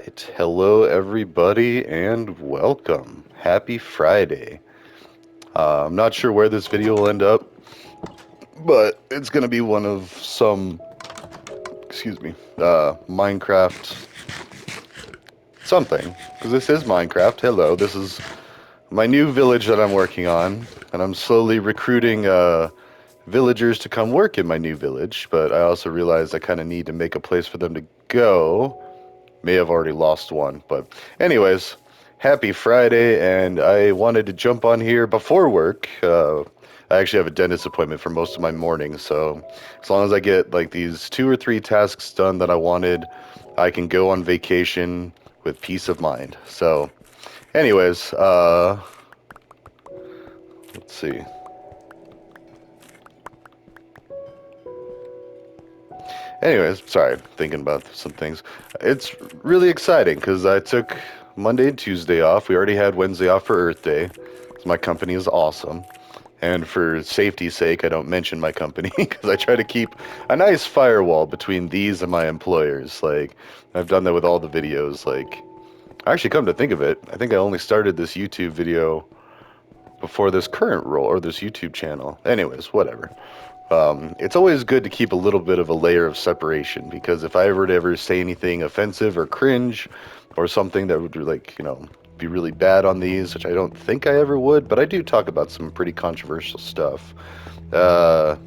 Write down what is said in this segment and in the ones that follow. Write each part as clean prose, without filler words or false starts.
Alright, hello everybody and welcome. Happy Friday. I'm not sure where this video will end up, but it's gonna be one of some, Minecraft something. Because this is Minecraft. Hello, this is my new village that I'm working on, and I'm slowly recruiting villagers to come work in my new village, but I also realized I kind of need to make a place for them to go. May have already lost one, but anyways, happy Friday, and I wanted to jump on here before work. I actually have a dentist appointment for most of my mornings, so as long as I get like these 2 or 3 tasks done that I wanted, I can go on vacation with peace of mind. So, anyways, let's see. Anyways, sorry, thinking about some things. It's really exciting because I took Monday and Tuesday off. We already had Wednesday off for Earth Day. My company is awesome. And for safety's sake, I don't mention my company because I try to keep a nice firewall between these and my employers. Like, I've done that with all the videos. Like, actually, come to think of it, I think I only started this YouTube video before this current role or this YouTube channel. Anyways, whatever. It's always good to keep a little bit of a layer of separation because if I ever to ever say anything offensive or cringe or something that would be really bad on these, which I don't think I ever would, but I do talk about some pretty controversial stuff. I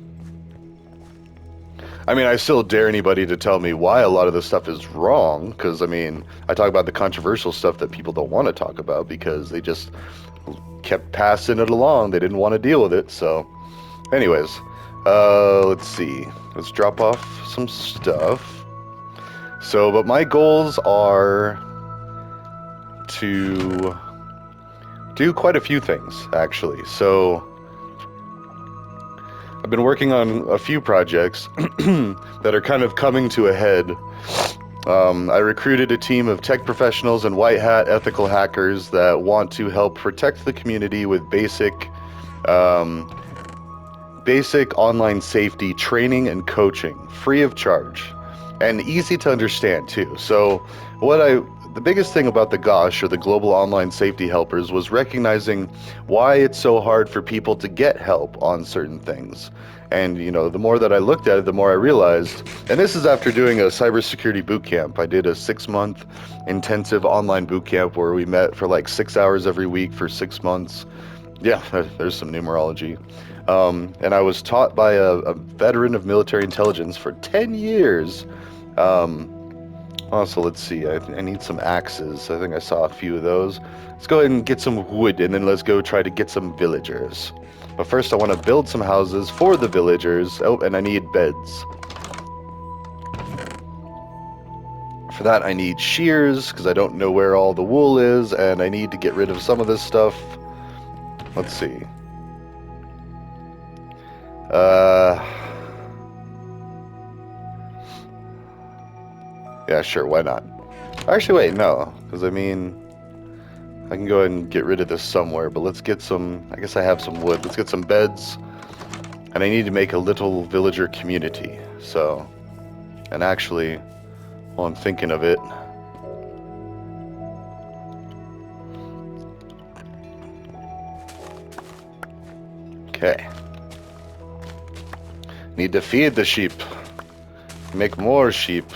mean, I still dare anybody to tell me why a lot of this stuff is wrong, because, I mean, I talk about the controversial stuff that people don't want to talk about because they just kept passing it along. They didn't want to deal with it, so... Anyways, let's see. Let's drop off some stuff. So, but my goals are to do quite a few things, actually. So, I've been working on a few projects that are kind of coming to a head. I recruited a team of tech professionals and white hat ethical hackers that want to help protect the community with um, basic online safety training and coaching, free of charge, and easy to understand too. So the biggest thing about the GOSH, or the Global Online Safety Helpers, was recognizing why it's so hard for people to get help on certain things. And, the more that I looked at it, the more I realized, and this is after doing a cybersecurity boot camp. I did a 6-month intensive online boot camp where we met for like 6 hours every week for 6 months. Yeah, there's some numerology. And I was taught by a veteran of military intelligence for 10 years. Also, let's see, I need some axes. I think I saw a few of those. Let's go ahead and get some wood, and then let's go try to get some villagers. But first, I want to build some houses for the villagers. Oh, and I need beds. For that, I need shears, because I don't know where all the wool is, and I need to get rid of some of this stuff. Let's see. Yeah, sure, why not? Actually, wait, no, because I mean, I can go ahead and get rid of this somewhere, but let's get some, I guess I have some wood. Let's get some beds, and I need to make a little villager community, so, and actually, while I'm thinking of it, okay, need to feed the sheep, make more sheep,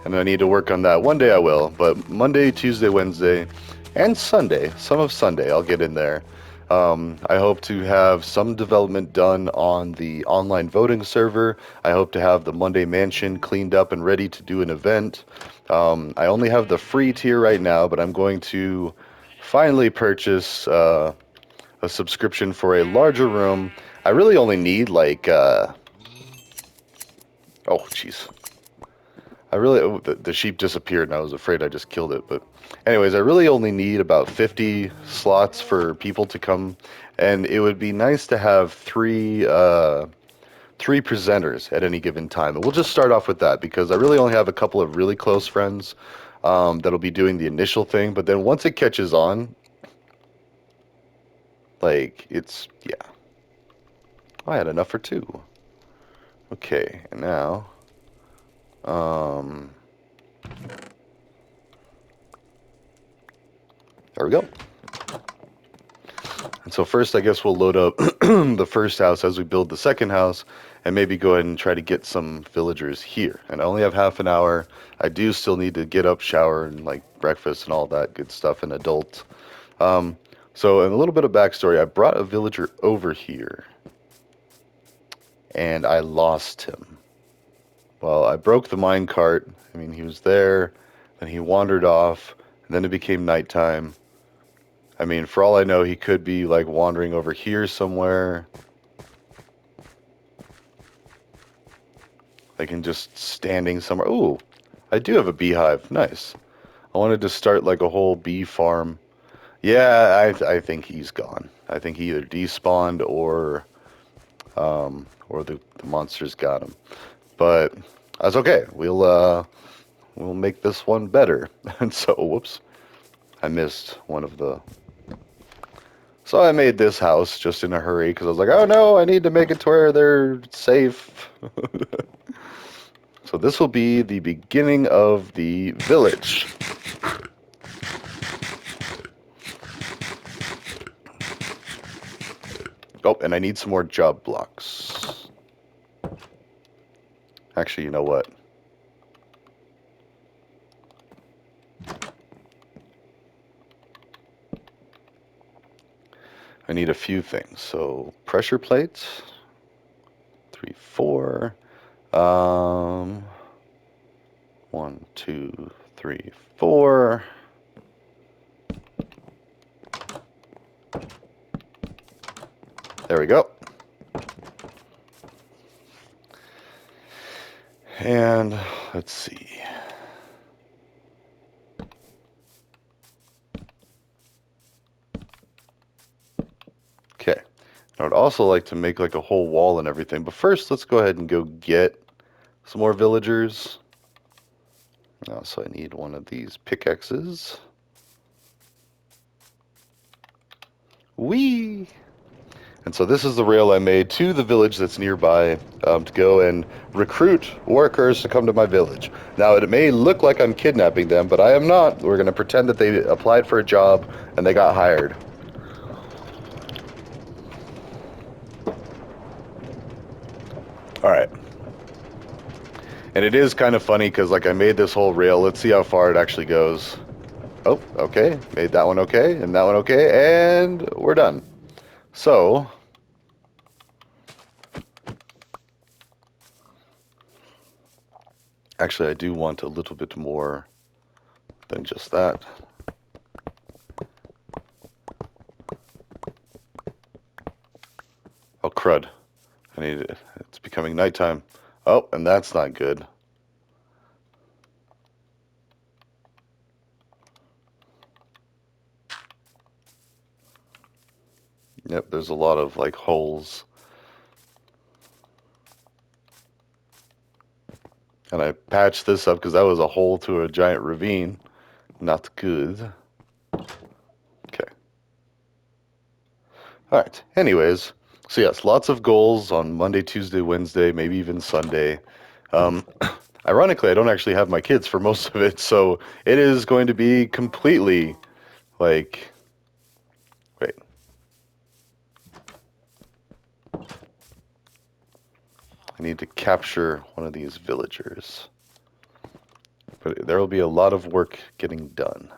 and I need to work on that. One day I will, but Monday, Tuesday, Wednesday, and Sunday, some of Sunday, I'll get in there. I hope to have some development done on the online voting server. I hope to have the Monday Mansion cleaned up and ready to do an event. I only have the free tier right now, but I'm going to finally purchase a subscription for a larger room. I really only need like, oh jeez. The sheep disappeared and I was afraid I just killed it, but anyways, I really only need about 50 slots for people to come, and it would be nice to have three presenters at any given time. And we'll just start off with that because I really only have a couple of really close friends that'll be doing the initial thing, but then once it catches on, like, yeah. I had enough for 2. Okay, and now, There we go. And so first, I guess we'll load up the first house as we build the second house, and maybe go ahead and try to get some villagers here. And I only have half an hour. I do still need to get up, shower, and like breakfast and all that good stuff, and adult. So in a little bit of backstory, I brought a villager over here, and I lost him. Well, I broke the minecart. I mean, he was there, and he wandered off, and then it became nighttime. I mean, for all I know, he could be like wandering over here somewhere. Like, and just standing somewhere. Ooh, I do have a beehive. Nice. I wanted to start like a whole bee farm. Yeah, I think he's gone. I think he either despawned or the monsters got him. But that's okay. We'll make this one better. And so, whoops, I missed one of the. So I made this house just in a hurry because I was like, oh no, I need to make it to where they're safe. So this will be the beginning of the village. Oh, and I need some more job blocks. Actually, you know what? I need a few things. So pressure plates, 3, 4. 1, 2, 3, 4. There we go. And let's see. Okay. I would also like to make like a whole wall and everything, but first let's go ahead and go get some more villagers. So I need one of these pickaxes. Whee! And so this is the rail I made to the village that's nearby to go and recruit workers to come to my village. Now, it may look like I'm kidnapping them, but I am not. We're going to pretend that they applied for a job and they got hired. All right. And it is kind of funny because, like, I made this whole rail. Let's see how far it actually goes. Oh, okay. Made that one okay, and that one okay, and we're done. So actually, I do want a little bit more than just that. Oh, crud. I need it. It's becoming nighttime. Oh, and that's not good. Yep, there's a lot of, like, holes. And I patched this up because that was a hole to a giant ravine. Not good. Okay. All right. Anyways, so yes, lots of goals on Monday, Tuesday, Wednesday, maybe even Sunday. Ironically, I don't actually have my kids for most of it, so it is going to be completely, like, wait. I need to capture one of these villagers. But there will be a lot of work getting done.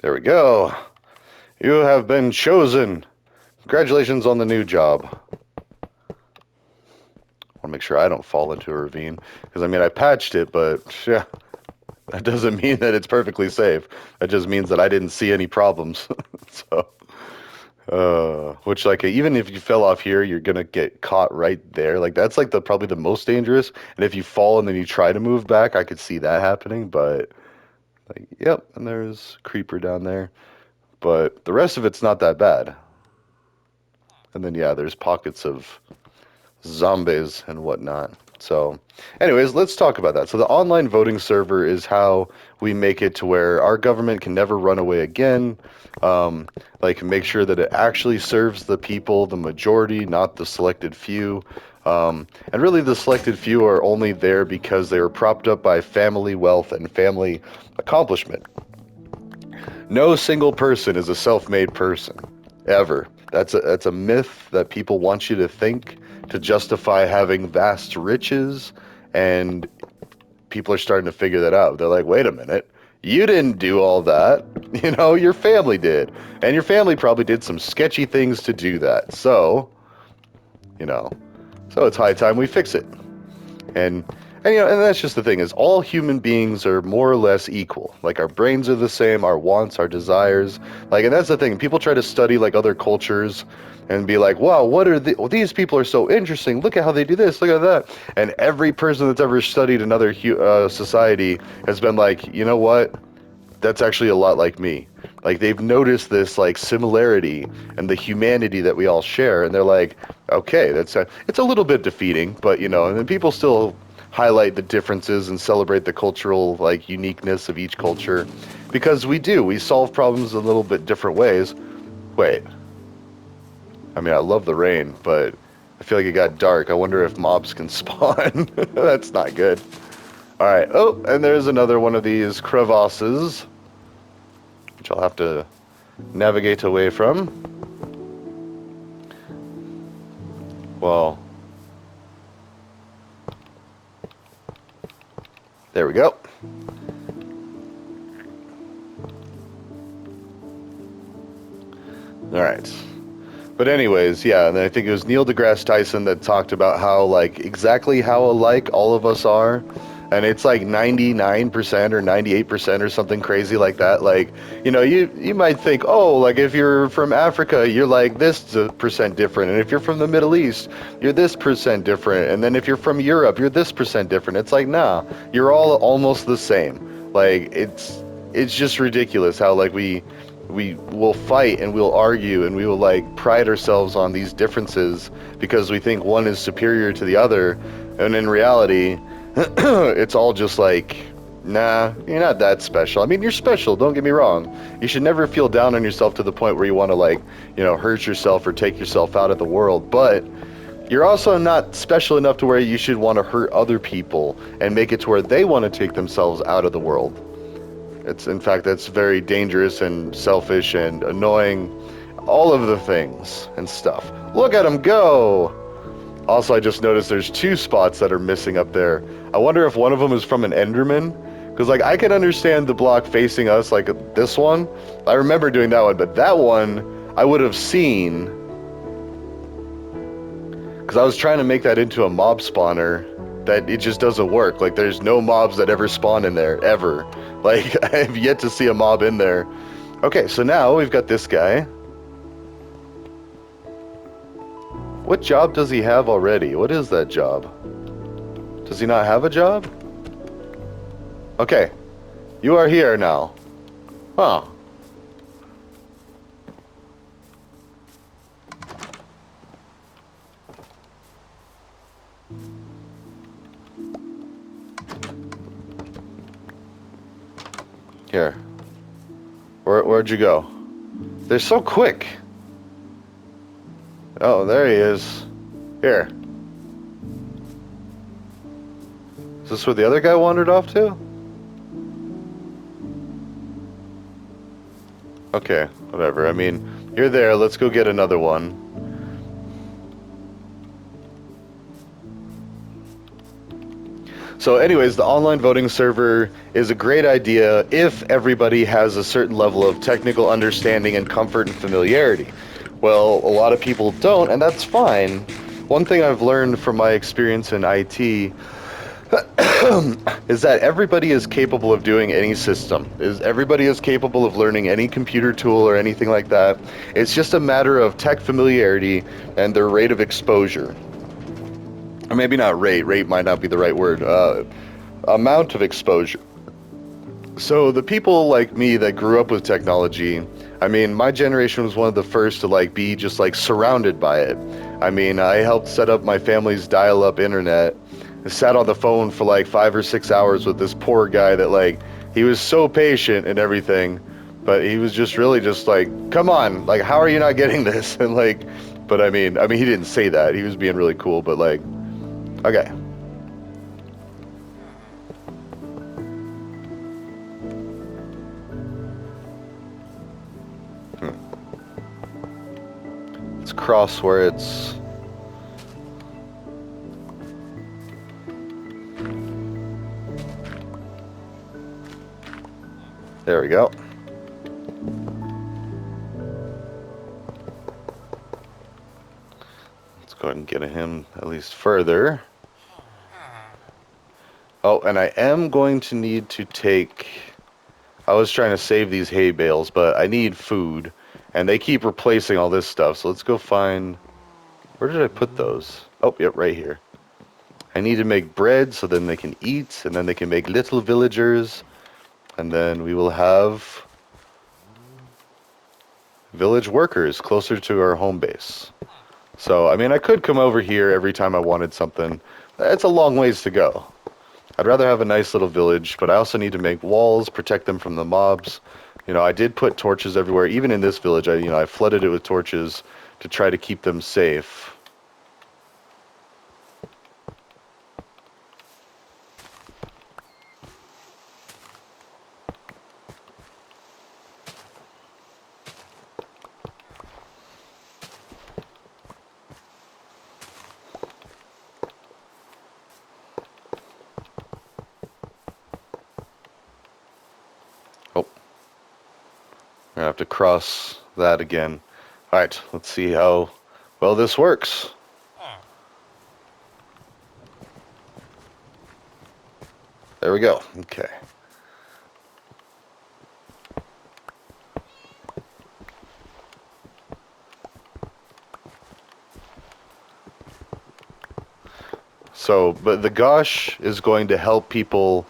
There we go. You have been chosen. Congratulations on the new job. I want to make sure I don't fall into a ravine. Because, I mean, I patched it, but yeah, that doesn't mean that it's perfectly safe. That just means that I didn't see any problems. Which, like, even if you fell off here, you're going to get caught right there. Like, that's, like, probably the most dangerous. And if you fall and then you try to move back, I could see that happening. But, like, yep, and there's a creeper down there. But the rest of it's not that bad. And then, yeah, there's pockets of zombies and whatnot. So, anyways, let's talk about that. So, the online voting server is how we make it to where our government can never run away again. Like, make sure that it actually serves the people, the majority, not the selected few. And really, the selected few are only there because they were propped up by family wealth and family accomplishment. No single person is a self-made person, ever. That's a myth that people want you to think to justify having vast riches, and people are starting to figure that out. They're like, wait a minute, you didn't do all that. Your family did, and your family probably did some sketchy things to do that. You know, so it's high time we fix it. And and that's just the thing, is all human beings are more or less equal. Like, our brains are the same, our wants, our desires. Like, and that's the thing. People try to study like other cultures and be like, wow, these people are so interesting. Look at how they do this. Look at that. And every person that's ever studied another society has been like, you know what? That's actually a lot like me. Like, they've noticed this like similarity and the humanity that we all share, and they're like, okay, it's a little bit defeating, but and then people still highlight the differences and celebrate the cultural like uniqueness of each culture, because we solve problems in a little bit different ways. Wait, I mean, I love the rain, but I feel like it got dark. I wonder if mobs can spawn. That's not good. All right. Oh, and there's another one of these crevasses, which I'll have to navigate away from. Well, there we go. All right. But anyways, yeah, and I think it was Neil deGrasse Tyson that talked about how, like, exactly how alike all of us are. And it's like 99% or 98% or something crazy like that. Like, you might think, oh, like, if you're from Africa, you're like this percent different. And if you're from the Middle East, you're this percent different. And then if you're from Europe, you're this percent different. It's like, nah, you're all almost the same. Like, it's just ridiculous how, like, we will fight and we'll argue and we will, like, pride ourselves on these differences because we think one is superior to the other. And in reality, it's all just like, nah, you're not that special. I mean, you're special, don't get me wrong. You should never feel down on yourself to the point where you want to, like, hurt yourself or take yourself out of the world. But you're also not special enough to where you should want to hurt other people and make it to where they want to take themselves out of the world. In fact, that's very dangerous and selfish and annoying. All of the things and stuff. Look at them go! Also, I just noticed there's 2 spots that are missing up there. I wonder if one of them is from an Enderman? Because, like, I can understand the block facing us, like this one. I remember doing that one, but that one I would have seen. Because I was trying to make that into a mob spawner, that it just doesn't work. Like, there's no mobs that ever spawn in there, ever. Like, I have yet to see a mob in there. Okay, so now we've got this guy. What job does he have already? What is that job? Does he not have a job? Okay. You are here now. Huh. Here. Where'd you go? They're so quick. Oh, there he is. Here. Is this where the other guy wandered off to? Okay, whatever. I mean, you're there. Let's go get another one. So anyways, the online voting server is a great idea if everybody has a certain level of technical understanding and comfort and familiarity. Well, a lot of people don't, and that's fine. One thing I've learned from my experience in IT is that everybody is capable of doing any system. Everybody is capable of learning any computer tool or anything like that. It's just a matter of tech familiarity and their rate of exposure. Or maybe not rate. Rate might not be the right word. Amount of exposure. So the people like me that grew up with technology, I mean, my generation was one of the first to, like, be just, like, surrounded by it. I mean, I helped set up my family's dial-up internet. I sat on the phone for like 5 or 6 hours with this poor guy that like, he was so patient and everything, but he was just really just like, come on, like, how are you not getting this? And like, but I mean, he didn't say that. He was being really cool, but like, okay. Let's cross where it's... There we go. Let's go ahead and get him at least further. Oh, and I am going to need to take... I was trying to save these hay bales, but I need food. And they keep replacing all this stuff, so let's go find... Where did I put those? Oh, yep, right here. I need to make bread so then they can eat, and then they can make little villagers. And then we will have village workers closer to our home base. So, I mean, I could come over here every time I wanted something. It's a long ways to go. I'd rather have a nice little village, but I also need to make walls, protect them from the mobs. You know, I did put torches everywhere. Even in this village, I flooded it with torches to try to keep them safe. Oh, I have to cross that again. All right, let's see how well this works. There we go. Okay. So, but the Gosh is going to help people.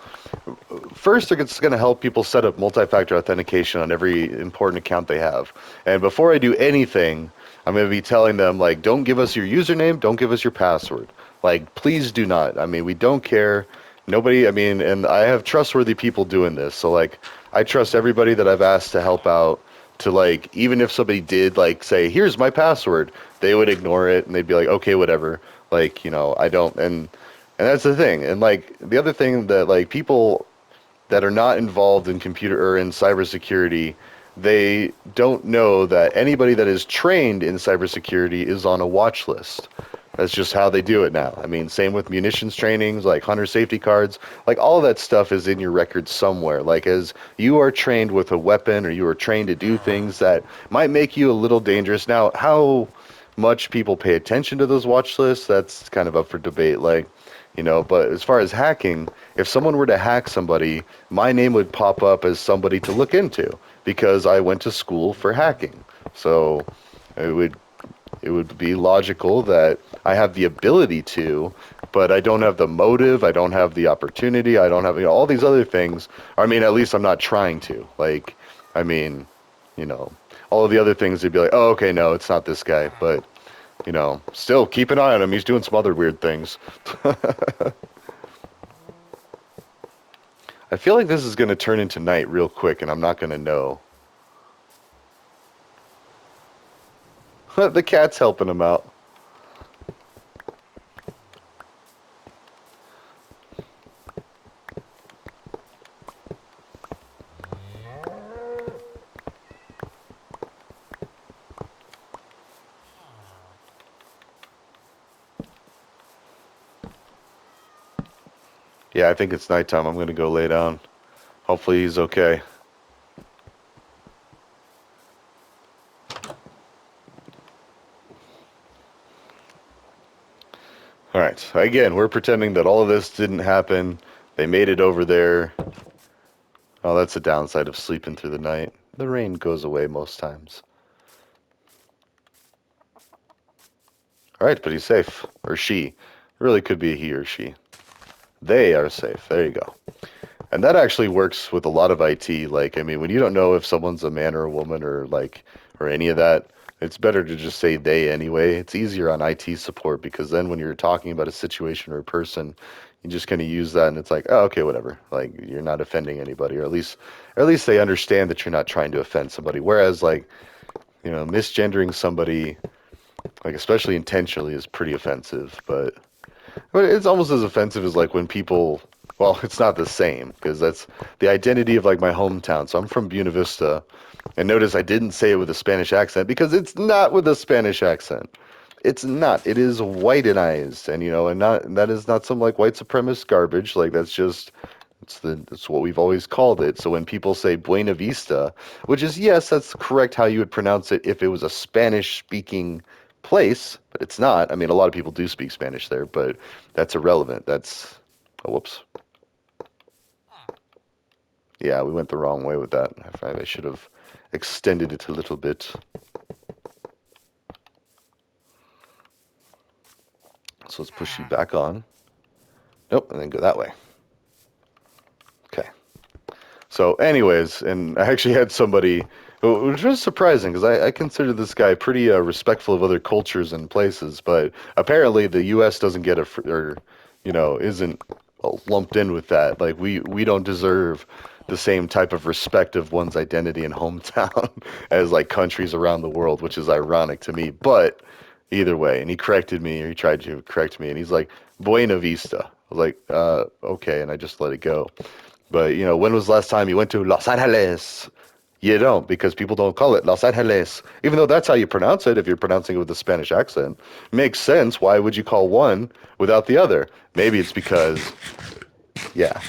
First, it's going to help people set up multi-factor authentication on every important account they have. And before I do anything, I'm going to be telling them, like, don't give us your username, don't give us your password. Like, please do not. I mean, we don't care. Nobody, I mean, and I have trustworthy people doing this. So, like, I trust everybody that I've asked to help out to, like, even if somebody did, like, say, here's my password, they would ignore it and they'd be like, okay, whatever. Like, I don't, and that's the thing. And, like, the other thing that, like, people that are not involved in computer or in cybersecurity, they don't know that anybody that is trained in cybersecurity is on a watch list. That's just how they do it now. I mean, same with munitions trainings, like hunter safety cards, like all of that stuff is in your record somewhere. Like as you are trained with a weapon or you are trained to do things that might make you a little dangerous. Now, how much people pay attention to those watch lists, that's kind of up for debate. Like, but as far as hacking, if someone were to hack somebody, my name would pop up as somebody to look into because I went to school for hacking. So it would be logical that I have the ability to, but I don't have the motive, I don't have the opportunity, I don't have all these other things. I mean, at least I'm not trying to. Like, I mean, all of the other things, they'd be like, oh, okay, no, it's not this guy. But, still keep an eye on him. He's doing some other weird things. I feel like this is going to turn into night real quick, and I'm not going to know. The cat's helping him out. Yeah, I think it's nighttime. I'm going to go lay down. Hopefully he's okay. Alright, again, we're pretending that all of this didn't happen. They made it over there. Oh, that's the downside of sleeping through the night. The rain goes away most times. Alright, but he's safe. Or she. It really could be a he or she. They are safe. There you go. And that actually works with a lot of IT. Like, I mean, when you don't know if someone's a man or a woman or any of that, It's better to just say they anyway. It's easier on IT support because then when you're talking about a situation or a person, you just kind of use that and it's like, oh, okay, whatever. Like you're not offending anybody, or at least they understand that you're not trying to offend somebody. Whereas like, misgendering somebody, like especially intentionally, is pretty offensive. But it's almost as offensive as like when people. Well, it's not the same because that's the identity of like my hometown. So I'm from Buena Vista, and notice I didn't say it with a Spanish accent because it's not with a Spanish accent. It's not. It is whitenized, and that is not some like white supremacist garbage. Like that's what we've always called it. So when people say Buena Vista, which is yes, that's correct how you would pronounce it if it was a Spanish speaking place, but it's not. I mean, a lot of people do speak Spanish there, but that's irrelevant. That's oh, whoops. Yeah, we went the wrong way with that. I should have extended it a little bit. So let's push you back on. Nope, and then go that way. Okay. So, anyways, and I actually had somebody, which was surprising because I consider this guy pretty respectful of other cultures and places, but apparently the U.S. doesn't get isn't lumped in with that. Like we don't deserve the same type of respect of one's identity and hometown as like countries around the world, which is ironic to me. But either way, and he corrected me, or he tried to correct me, and he's like, Buena Vista. I was like, okay, and I just let it go. But when was the last time you went to Los Angeles? You don't, because people don't call it Los Angeles, even though that's how you pronounce it if you're pronouncing it with a Spanish accent. Makes sense. Why would you call one without the other? Maybe it's because, yeah,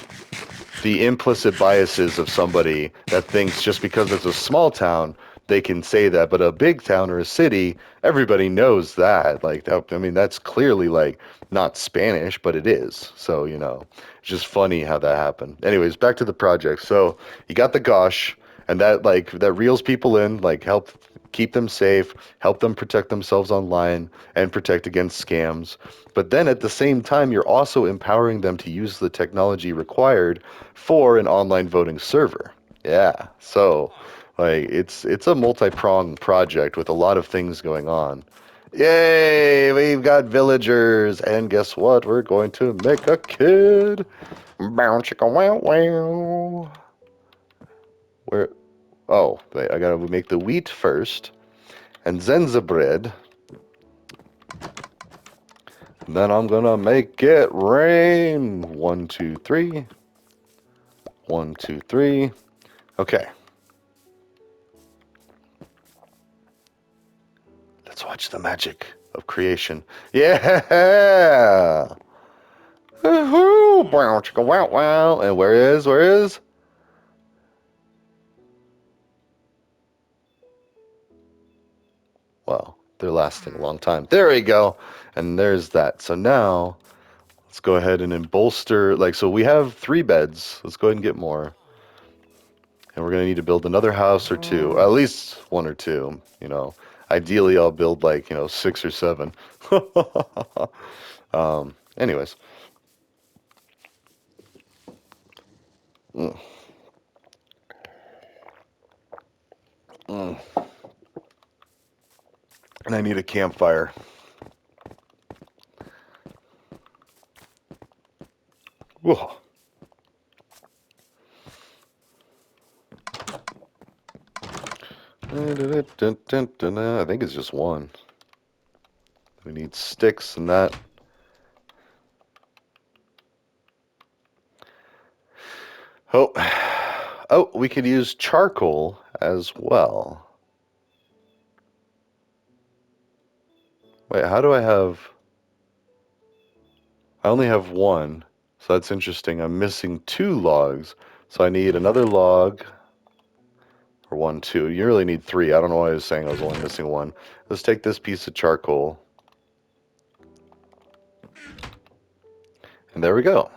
the implicit biases of somebody that thinks just because it's a small town, they can say that, but a big town or a city, everybody knows that. Like, I mean, that's clearly like not Spanish, but it is. So, it's just funny how that happened. Anyways, back to the project. So you got the gosh, and that reels people in, like help keep them safe, help them protect themselves online, and protect against scams. But then at the same time, you're also empowering them to use the technology required for an online voting server. Yeah. So like it's a multi-pronged project with a lot of things going on. Yay, we've got villagers, and guess what? We're going to make a kid. Bow chicka wow wow. Where oh, wait, I gotta make the wheat first. And Zenza bread. And then I'm gonna make it rain. 1, 2, 3. 1, 2, 3. Okay. Let's watch the magic of creation. Yeah! Woohoo! Wow, chicka, wow, wow. And where is? Well, they're lasting a long time. There we go. And there's that. So now, let's go ahead and then bolster. Like, so we have 3 beds. Let's go ahead and get more. And we're going to need to build another house or 2. At least 1 or 2, Ideally, I'll build like, 6 or 7. Anyways. Mm, mm. And I need a campfire. Whoa. I think it's just 1. We need sticks and that. Oh, oh, we could use charcoal as well. Wait, how do I have... I only have 1, so that's interesting. I'm missing 2 logs, so I need another log, or 1, 2. You really need 3. I don't know why I was saying I was only missing 1. Let's take this piece of charcoal. And there we go.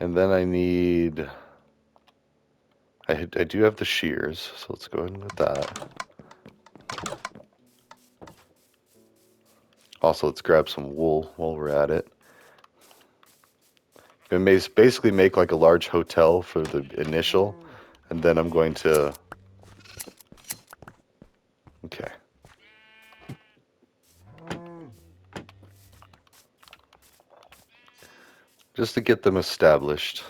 And then I need... I do have the shears, so let's go ahead and with that. Also, let's grab some wool while we're at it. And basically make like a large hotel for the initial, and then I'm going to Okay. Just to get them established.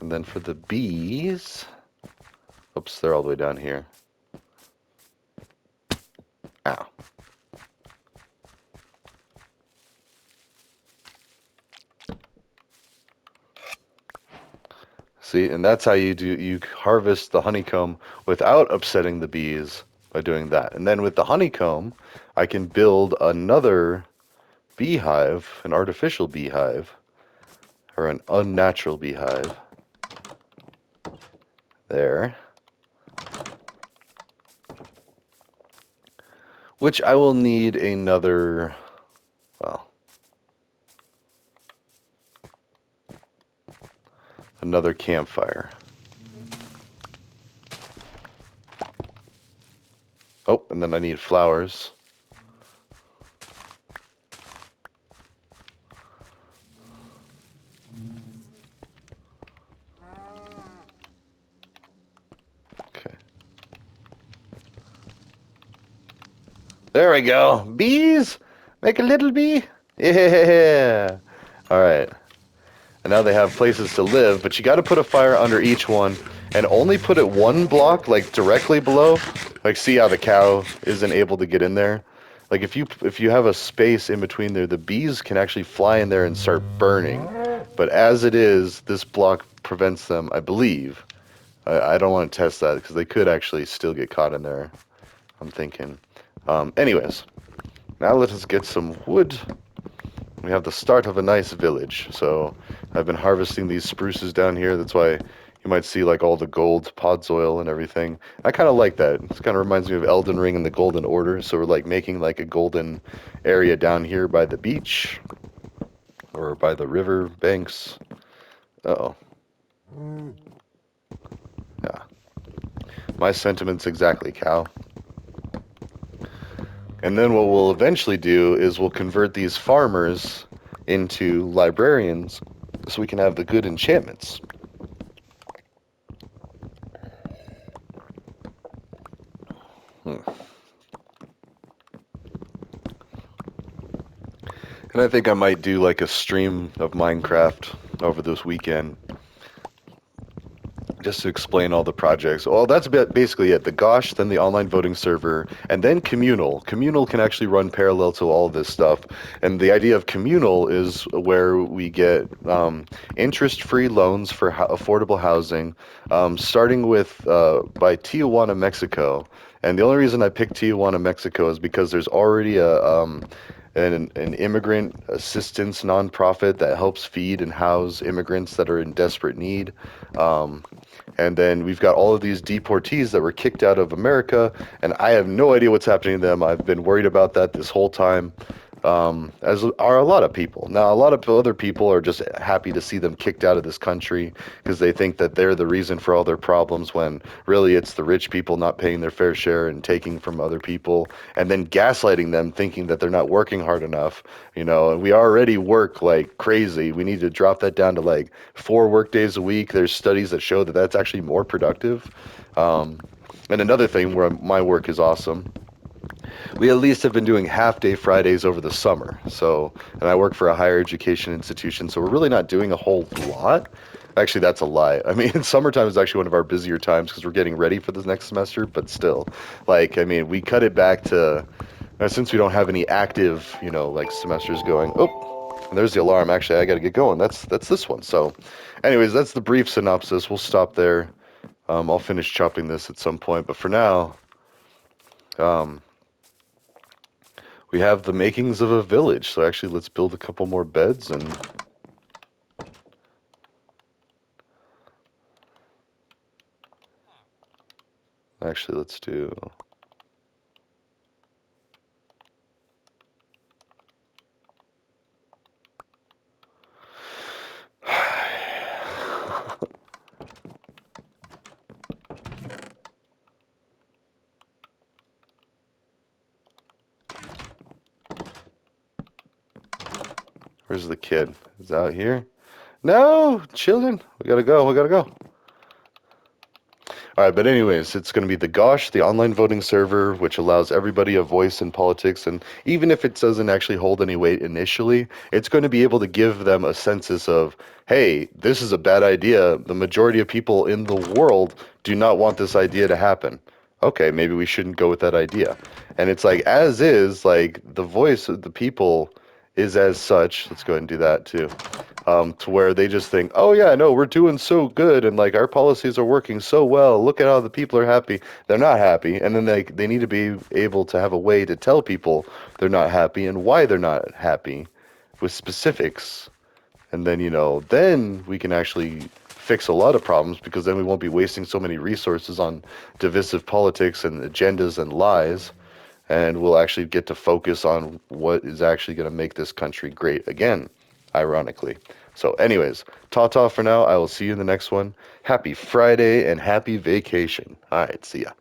And then for the bees... Oops, they're all the way down here. Ow. See, and that's how you harvest the honeycomb without upsetting the bees by doing that. And then with the honeycomb, I can build another beehive, an artificial beehive, or an unnatural beehive. There. Which I will need another, well, another campfire. Oh, and then I need flowers. Okay. There we go. Bees! Make a little bee. Yeah. All right. And now they have places to live, but you got to put a fire under each one and only put it one block, like directly below. Like, see how the cow isn't able to get in there? Like, if you have a space in between there, the bees can actually fly in there and start burning. But as it is, this block prevents them, I believe. I don't want to test that because they could actually still get caught in there, I'm thinking. Anyways, now let us get some wood. We have the start of a nice village. So I've been harvesting these spruces down here. That's why you might see like all the gold podzol and everything. I kind of like that. It kind of reminds me of Elden Ring and the Golden Order. So we're like making like a golden area down here by the beach or by the river banks. Uh-oh. Yeah. My sentiments exactly, cow. And then what we'll eventually do is we'll convert these farmers into librarians so we can have the good enchantments. And I think I might do like a stream of Minecraft over this weekend. Just to explain all the projects. Well, that's basically it. The Gosh, then the online voting server, and then CommunL. CommunL can actually run parallel to all of this stuff. And the idea of CommunL is where we get interest-free loans for affordable housing, starting with by Tijuana, Mexico. And the only reason I picked Tijuana, Mexico is because there's already an immigrant assistance nonprofit that helps feed and house immigrants that are in desperate need. And then we've got all of these deportees that were kicked out of America, and I have no idea what's happening to them. I've been worried about that this whole time, as are a lot of people. Now, a lot of other people are just happy to see them kicked out of this country because they think that they're the reason for all their problems, when really it's the rich people not paying their fair share and taking from other people, and then gaslighting them, thinking that they're not working hard enough. You know, and we already work like crazy. We need to drop that down to like 4 work days a week. There's studies that show that that's actually more productive. And another thing where my work is awesome, we at least have been doing half-day Fridays over the summer. So, and I work for a higher education institution, so we're really not doing a whole lot. Actually, that's a lie. I mean, summertime is actually one of our busier times because we're getting ready for this next semester, but still, like, I mean, we cut it back to, since we don't have any active, you know, like semesters going. Oh, and there's the alarm. Actually, I got to get going. That's this one. So, anyways, that's the brief synopsis. We'll stop there. I'll finish chopping this at some point, but for now, we have the makings of a village. So actually, let's build a couple more beds and... Actually, let's do... Where's the kid? Is out here? No, children. We gotta go. We gotta go. All right, but anyways, it's going to be the Gosh, the online voting server, which allows everybody a voice in politics. And even if it doesn't actually hold any weight initially, it's going to be able to give them a census of, hey, this is a bad idea. The majority of people in the world do not want this idea to happen. Okay, maybe we shouldn't go with that idea. And it's like, as is, like, the voice of the people is as such. Let's go ahead and do that too, to where they just think, oh yeah, no, we're doing so good, and like our policies are working so well. Look at how the people are happy. They're not happy, and then they need to be able to have a way to tell people they're not happy and why they're not happy, with specifics. And then then we can actually fix a lot of problems, because then we won't be wasting so many resources on divisive politics and agendas and lies, and we'll actually get to focus on what is actually going to make this country great again, ironically. So anyways, ta-ta for now. I will see you in the next one. Happy Friday and happy vacation. All right, see ya.